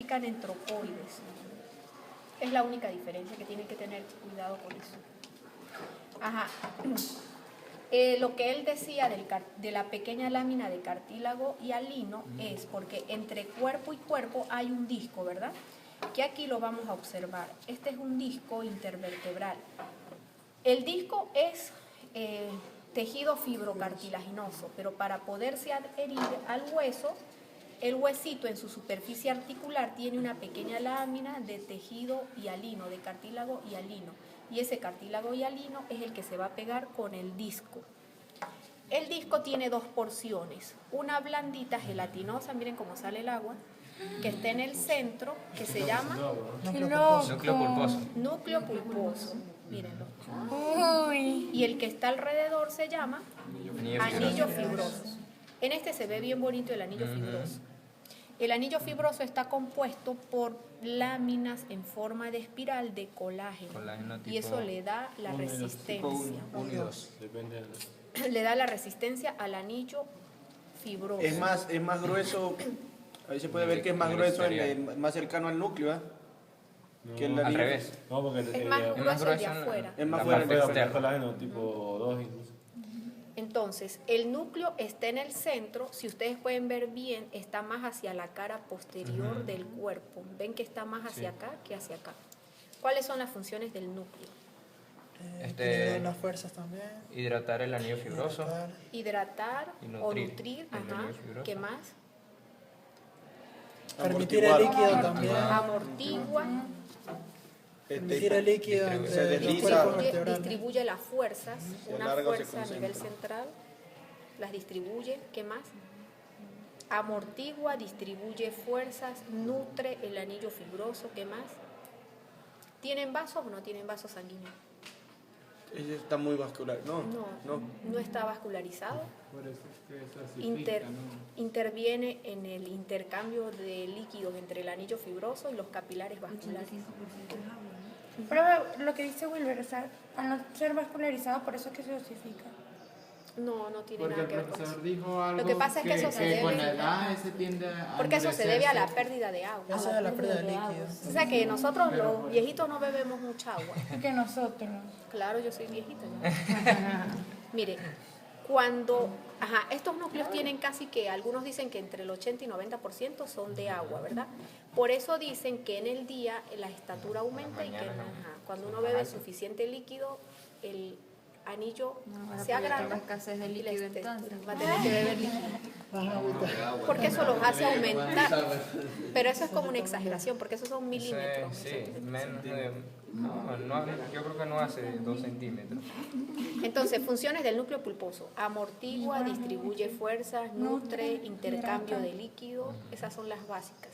en trocoides. Es la única diferencia que tienen que tener cuidado con eso. Ajá. Lo que él decía de la pequeña lámina de cartílago hialino es porque entre cuerpo y cuerpo hay un disco, ¿verdad? Que aquí lo vamos a observar. Este es un disco intervertebral. El disco es tejido fibrocartilaginoso, pero para poderse adherir al hueso, el huesito en su superficie articular tiene una pequeña lámina de tejido hialino, de cartílago hialino, y ese cartílago hialino es el que se va a pegar con el disco. El disco tiene dos porciones, una blandita gelatinosa, miren cómo sale el agua, que está en el centro, que se llama núcleo pulposo. Núcleo pulposo, mírenlo. Uy. Y el que está alrededor se llama anillo fibroso. En este se ve bien bonito el anillo fibroso. El anillo fibroso está compuesto por láminas en forma de espiral de colágeno y eso le da la resistencia. Le da la resistencia al anillo fibroso. Es más grueso, ahí se puede ver que es más grueso, más cercano al núcleo, ¿eh? Que el Al anillo. revés. No, porque Es más grueso el de afuera. Es más La fuerte. parte el externa. colágeno tipo 2 incluso. Entonces, el núcleo está en el centro, si ustedes pueden ver bien, está más hacia la cara posterior del cuerpo. Ven que está más hacia acá que hacia acá. ¿Cuáles son las funciones del núcleo? Tiene las fuerzas también. Hidratar el anillo fibroso. Hidratar Y o nutrir nutrir. el Ajá. anillo fibroso. ¿Qué más? Permitir el líquido también. Amortigua, Permitir el líquido Se entre los desliza. cuerpos vertebrales. distribuye las fuerzas, Se una alarga o se fuerza a nivel concentra. central, las distribuye. ¿Qué más? Amortigua, distribuye fuerzas, nutre el anillo fibroso. ¿Qué más? ¿Tienen vasos o no tienen vasos sanguíneos? Ese está muy vascular. No está vascularizado. Interviene en el intercambio de líquidos entre el anillo fibroso y los capilares vasculares. Pero lo que dice Wilber, o sea, al no ser vascularizado, por eso es que se osifica. No tiene Porque nada el que ver con profesor eso. dijo algo Lo que pasa es que eso se debe- con la edad se tiende a Porque eso se debe a la endurecerse. pérdida de agua. Esa es la pérdida de líquido. O sea que nosotros los viejitos no bebemos mucha agua. Que nosotros. Claro, yo soy viejita ya. Mire, estos núcleos tienen casi que, algunos dicen que entre el 80 y 90% son de agua, ¿verdad? Por eso dicen que en el día la estatura aumenta y que cuando uno bebe suficiente líquido, el anillo se agranda escasez de y líquido entonces. va a tener que beber líquido. Porque eso los hace aumentar. Pero eso es como una exageración, porque esos son milímetros. Sí, menos de... No, yo creo que no hace 2 centímetros. Entonces, funciones del núcleo pulposo: amortigua, distribuye fuerzas, nutre, intercambio de líquido. Esas son las básicas.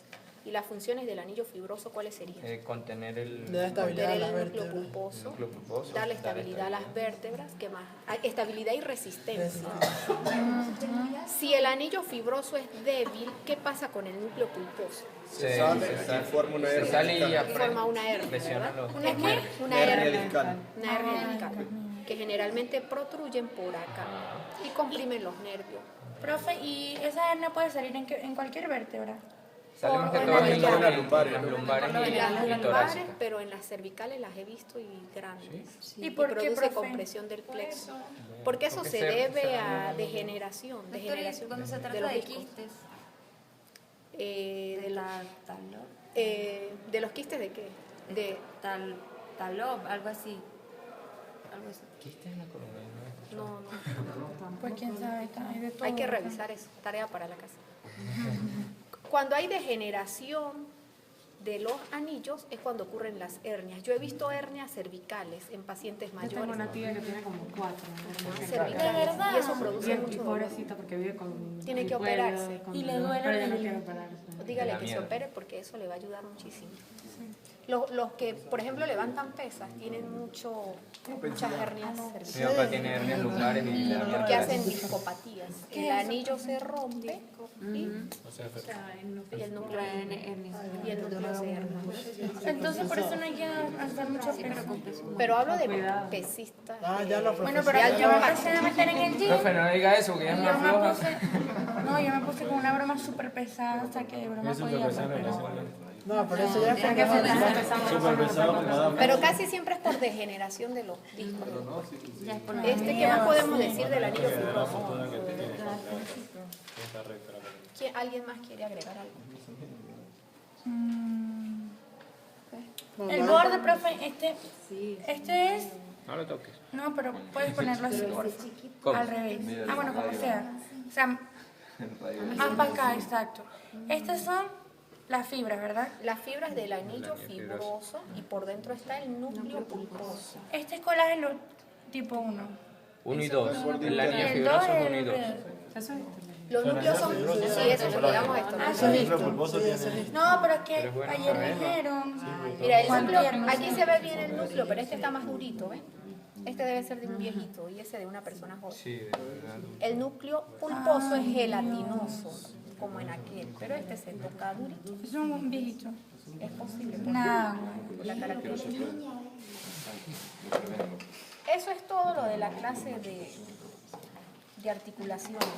¿Y las funciones del anillo fibroso cuáles serían? Contener el Le da estabilidad a Contener las el núcleo vértebras. pulposo, núcleo pulposo. darle estabilidad a las vértebras. ¿Qué más? Estabilidad y resistencia. Si el anillo fibroso es débil, ¿qué pasa con el núcleo pulposo? Se sale y forma una hernia sale y discal. Forma una hernia, presiona ¿verdad? los... ¿Una qué? Una Hernia hernia. discal. Una hernia discal, que generalmente protruyen por acá y comprimen los nervios. Profe, ¿y esa hernia puede salir en cualquier vértebra? Sale más que en todo la en lumbar. las lumbares En y las lumbares, torácicas. pero en las cervicales las he visto y grandes. ¿Y Y por qué, produce profe? compresión del plexo. Porque eso Porque se se- debe se- a degeneración. Degeneración Cuando se de trata los de discos. quistes, ¿De los quistes de qué? De, talón, algo así. ¿Quistes en la columna? no. Pues quién sabe, hay de todo. Hay que revisar eso. Tarea para la casa. Cuando hay degeneración de los anillos es cuando ocurren las hernias. Yo he visto hernias cervicales en pacientes Yo mayores. tengo una tía que tiene como 4. Cervicales. ¿De verdad? Y eso produce mucho dolor. Pobrecita porque vive con... Tiene que con operarse. cuello, con Y le dolor, duele pero ella no horrible. quiere operarse. Dígale Da que se miedo. opere porque eso le va a ayudar muchísimo. Los que, por ejemplo, levantan pesas tienen muchas hernias Mi cervicales papá tiene hernias lumbares y le da miedo. porque hacen discopatías. El anillo se rompe y O sea, el núcleo se hernia. Entonces, por eso no hay que hacer mucho peso. Pero hablo de pesistas. Ya lo Bueno, profesor. pero de yo alto me empecé a meter en el gym. Profe, no diga eso, que ya Y me yo me afloja. puse, no, yo me puse con una broma súper pesada hasta que de broma eso podía. es Pero, relación. No, pero eso ya es Tiene que ser Súper pesado como Adam. Pero casi siempre es por degeneración de los discos. Ya es por la ¿Qué más podemos decir del anillo fibroso? Está recta la cosa. ¿Alguien más quiere agregar algo? El borde, profe, este es... No lo toques. No, pero puedes ponerlo así, por favor. ¿Cómo? Al revés. Ah, bueno, como sea. O sea, más para acá, exacto. Estas son las fibras, ¿verdad? Las fibras del anillo fibroso y por dentro está el núcleo pulposo. Este es colágeno tipo 1. 1 y 2. El anillo El fibroso 2 es 1 y es 2. Los núcleos son... Sí, eso se lo damos a esto. ¿no? Eso es Núcleo listo. pulposo Sí, tiene- eso es listo. No, pero es que Pero es bueno ayer saberlo. dijeron... Mira, el núcleo, Cualquier, no aquí sé. se ve bien el núcleo, pero este está más durito, ¿ven? Este debe ser de un viejito y ese de una persona joven. Sí, de verdad. El núcleo pulposo es gelatinoso, como en aquel, pero este se toca durito. Es un viejito. Es posible Nada, por la característica. Eso es todo lo de la clase de articulaciones.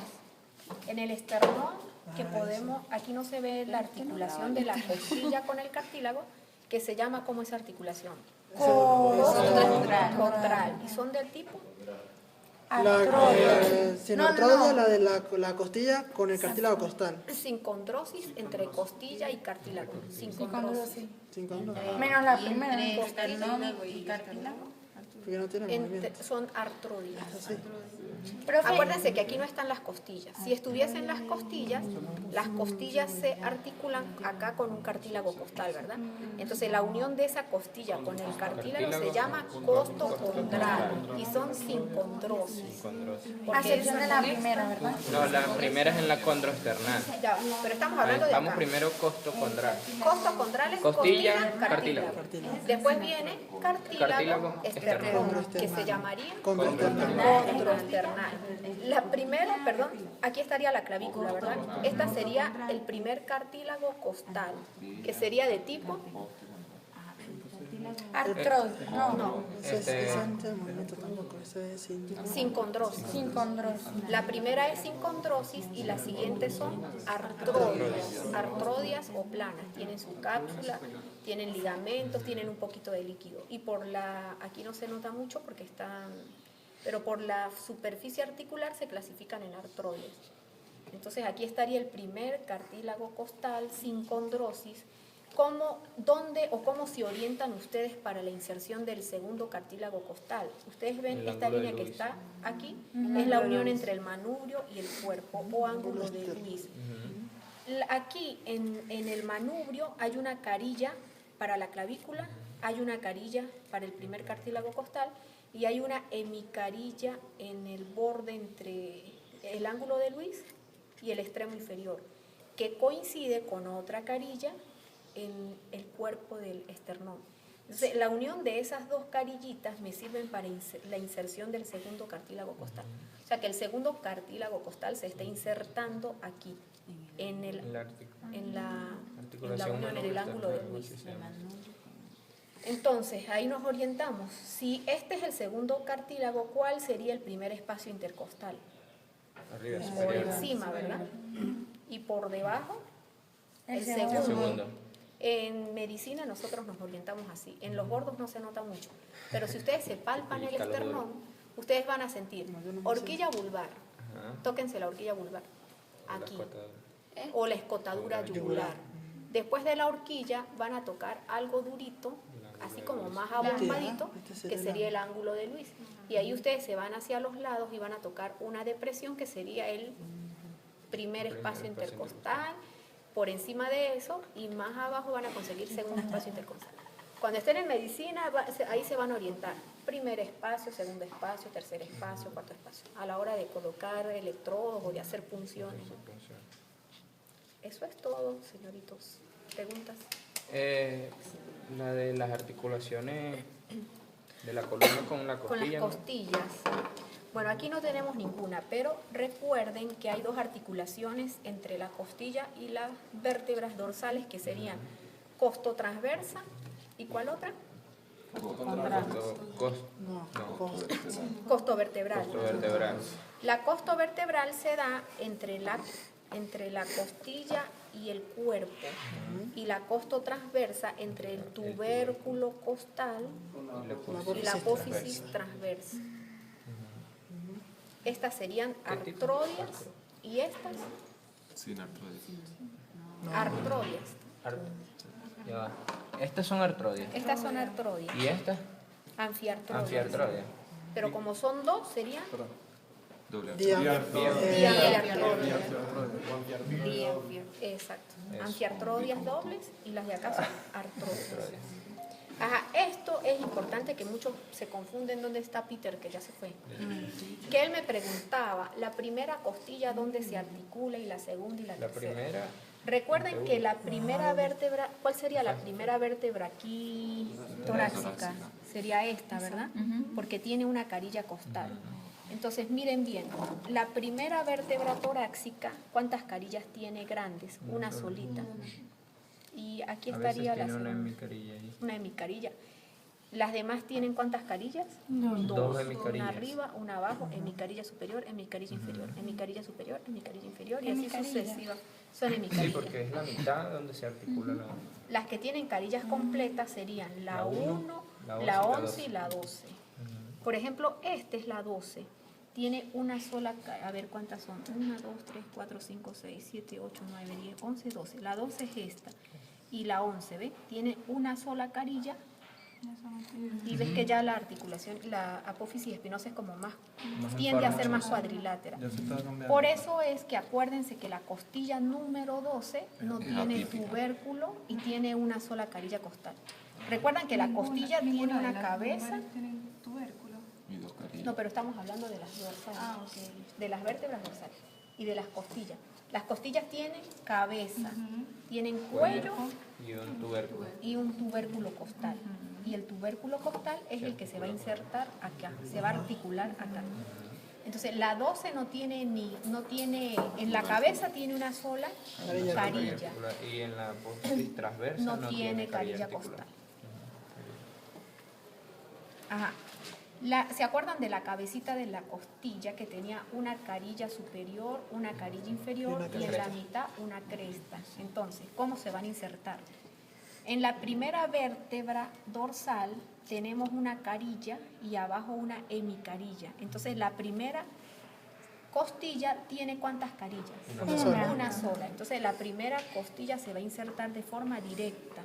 En el esternón, que podemos, aquí no se ve la articulación de la costilla con el cartílago, que se llama como esa articulación. Costral. ¿Y son del tipo? Sinuartrodia, la de la costilla con el cartílago costal. Sincondrosis entre costilla y cartílago. Sincondrosis. Cinco, no, Menos la primera. Entre esternón y cartílago. porque no tiene movimiento. Son artrodias. Así. Profe, Acuérdense que aquí no están las costillas. Si estuviesen las costillas se articulan acá con un cartílago costal, ¿verdad? Entonces la unión de esa costilla con el cartílago se llama costocondral y son sincondrosis. Condrosis. a Porque excepción de la primera, ¿verdad? No, la primera es en la condroesternal. ya, pero estamos hablando de Vamos acá. primero costocondral. Costocondral es Costilla, costilla, cartílago. cartílago. Después viene cartílago Cartílago esternón, que se llamaría Condroesternal. condroesternal. La primera, perdón, aquí estaría la clavícula, ¿verdad? Esta sería el primer cartílago costal, que sería de tipo Artrosis, no. Ese no tiene movimiento tampoco. Ese es sincondrosis. Sincondrosis. La primera es sincondrosis y las siguientes son artrodias o planas. Tienen su cápsula, tienen ligamentos, tienen un poquito de líquido. Y aquí no se nota mucho porque están, pero por la superficie articular se clasifican en artrodias. Entonces aquí estaría el primer cartílago costal, sincondrosis. ¿Dónde o cómo se orientan ustedes para la inserción del segundo cartílago costal? Ustedes ven El esta ángulo línea de que Lewis. está aquí, es la unión entre el manubrio y el cuerpo o ángulo de Lewis. Aquí en el manubrio hay una carilla para la clavícula, hay una carilla para el primer cartílago costal y hay una hemicarilla en el borde entre el ángulo de Lewis y el extremo inferior, que coincide con otra carilla en el cuerpo del esternón. Entonces, la unión de esas dos carillitas me sirven para la inserción del segundo cartílago costal. O sea, que el segundo cartílago costal se está insertando aquí, en la unión, en el ángulo de Lewis. Entonces, ahí nos orientamos. Si este es el segundo cartílago, ¿cuál sería el primer espacio intercostal? Arriba, Por superior. encima, ¿verdad? Y por debajo, el El segundo. segundo. En medicina nosotros nos orientamos así. En los gordos no se nota mucho. Pero si ustedes se palpan el Calor duro. esternón, ustedes van a sentir horquilla vulvar. Ajá. Tóquense la horquilla vulvar. Aquí. Escotadura. O la escotadura yugular. Después de la horquilla van a tocar algo durito, así como más abombadito, que sería el ángulo de Lewis. Y ahí ustedes se van hacia los lados y van a tocar una depresión que sería el primer espacio intercostal. Por encima de eso y más abajo van a conseguir segundo espacio intercostal. Cuando estén en medicina, ahí se van a orientar. Primer espacio, segundo espacio, tercer espacio, cuarto espacio. A la hora de colocar electrodos o de hacer punciones. Eso es todo, señoritos. ¿Preguntas? La de las articulaciones de la columna con la Con las costilla. ¿no? costillas. Bueno, aquí no tenemos ninguna, pero recuerden que hay dos articulaciones entre la costilla y las vértebras dorsales que serían costotransversa y ¿cuál otra? Costovertebral. Costovertebral. La costovertebral se da entre la costilla y el cuerpo. Y la costotransversa entre el tubérculo costal y la apófisis transversa. Estas serían artrodias y estas Sin artrosis. artrodias. Ya va. Estas son artrodias. Estas son artrodias, ¿Y estas? anfiartrodias. Anfiartrodias. Pero como son dos, serían Doble dianfiartrodias. Exacto. Anfiartrodias dobles y las de acá son artrodias. Ajá, esto es importante que muchos se confunden dónde está Peter, que ya se fue. Que él me preguntaba, la primera costilla dónde se articula y la segunda y la La tercera. primera, Recuerden que la primera vértebra, ¿cuál sería la primera vértebra aquí torácica? Sería esta, ¿verdad? Porque tiene una carilla costal. Entonces, miren bien, la primera vértebra torácica, ¿cuántas carillas tiene grandes? Una solita. Y aquí a veces estaría la tiene una segunda. hemicarilla ahí. Una hemicarilla. ¿Las demás tienen cuántas carillas? Dos hemicarillas. Una arriba, una abajo, hemicarilla superior, hemicarilla inferior, hemicarilla superior, hemicarilla inferior y así sucesiva. Son Sí, hemicarillas. porque es la mitad donde se articula la... Las que tienen carillas completas serían la La 1, uno, la 11 y la 12. Por ejemplo, esta es la 12. Tiene una sola, a ver cuántas son. 1, 2, 3, 4, 5, 6, 7, 8, 9, 10, 11, 12. La 12 es esta. Y la 11, ¿ves? Tiene una sola carilla. Y ves que ya la articulación, la apófisis espinosa es como más, tiende a ser más cuadrilátera. Ya se está cambiando. Por eso es que acuérdense que la costilla número 12 no tiene atípica. tubérculo y tiene una sola carilla costal. Recuerdan que la costilla tiene una cabeza. Y dos carillas. No, pero estamos hablando de las dorsales, de las vértebras dorsales y de las costillas. Las costillas tienen cabeza, tienen cuello Y un tubérculo. y un tubérculo costal. Y el tubérculo costal es el que se va a insertar acá, se va a articular acá. Entonces la 12 no tiene, en la cabeza tiene una sola carilla, Y en la apófisis transversa no tiene carilla articular. costal. Ajá. ¿Se acuerdan de la cabecita de la costilla que tenía una carilla superior, una carilla inferior y en la mitad una cresta? Entonces, ¿cómo se van a insertar? En la primera vértebra dorsal tenemos una carilla y abajo una hemicarilla. Entonces, la primera costilla tiene ¿cuántas carillas? Una sola. Entonces, la primera costilla se va a insertar de forma directa.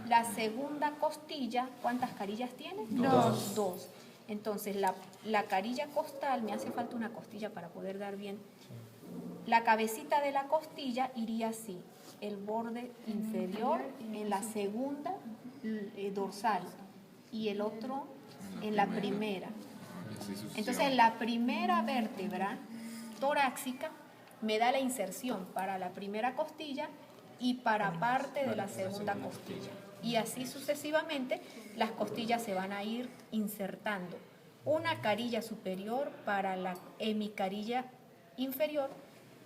La segunda costilla, ¿cuántas carillas tiene? Dos. Entonces, la carilla costal, me hace falta una costilla para poder dar bien. La cabecita de la costilla iría así, el borde inferior en la segunda dorsal y el otro en la primera. Entonces, la primera vértebra torácica me da la inserción para la primera costilla y para parte de la segunda costilla. Y así sucesivamente las costillas se van a ir insertando. Una carilla superior para la hemicarilla inferior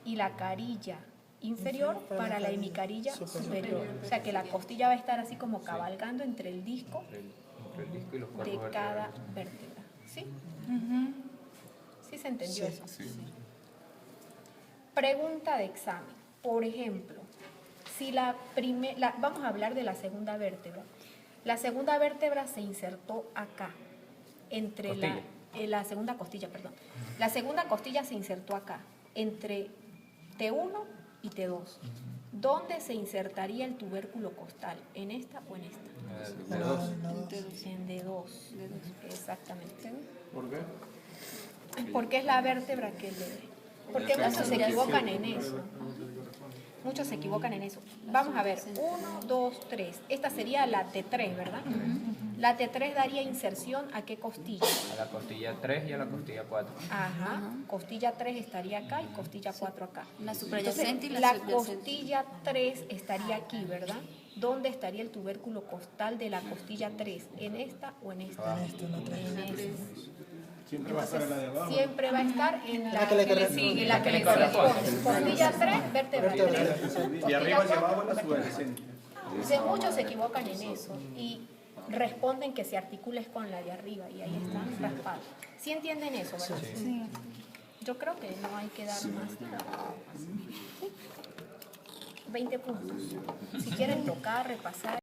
y la carilla inferior para la hemicarilla superior. O sea que la costilla va a estar así como cabalgando entre el disco Entre el disco y los de cuerpos cada vertebrales. vértebra. ¿Sí? ¿Sí se entendió eso? Sí. Pregunta de examen. Por ejemplo, si vamos a hablar de la segunda vértebra. La segunda vértebra se insertó acá, entre la segunda costilla, perdón. La segunda costilla se insertó acá, entre T1 y T2. ¿Dónde se insertaría el tubérculo costal? ¿En esta o en esta? En D2. Exactamente. ¿Por qué? Porque es la vértebra que le... Porque muchos se equivocan en eso. Muchos se equivocan en eso. Vamos a ver, 1, 2, 3. Esta sería la T3, ¿verdad? La T3 daría inserción a qué costilla. A la costilla 3 y a la costilla 4. Ajá. Costilla 3 estaría acá y costilla 4 acá. La Entonces, suprayacente y la la subyacente. costilla 3 estaría aquí, ¿verdad? ¿Dónde estaría el tubérculo costal de la costilla 3? ¿En esta o en esta? En esta. Siempre va a estar en la de abajo. Siempre va a estar en la que le en la que le corresponde. Costilla 3, vértebra 3. Y arriba hacia abajo es la subyacente. Entonces muchos se equivocan en eso y responden que se articula es con la de arriba y ahí están raspados. ¿Sí entienden eso, verdad? Sí. Yo creo que no hay que dar más nada. 20 puntos. Si quieren tocar, repasar.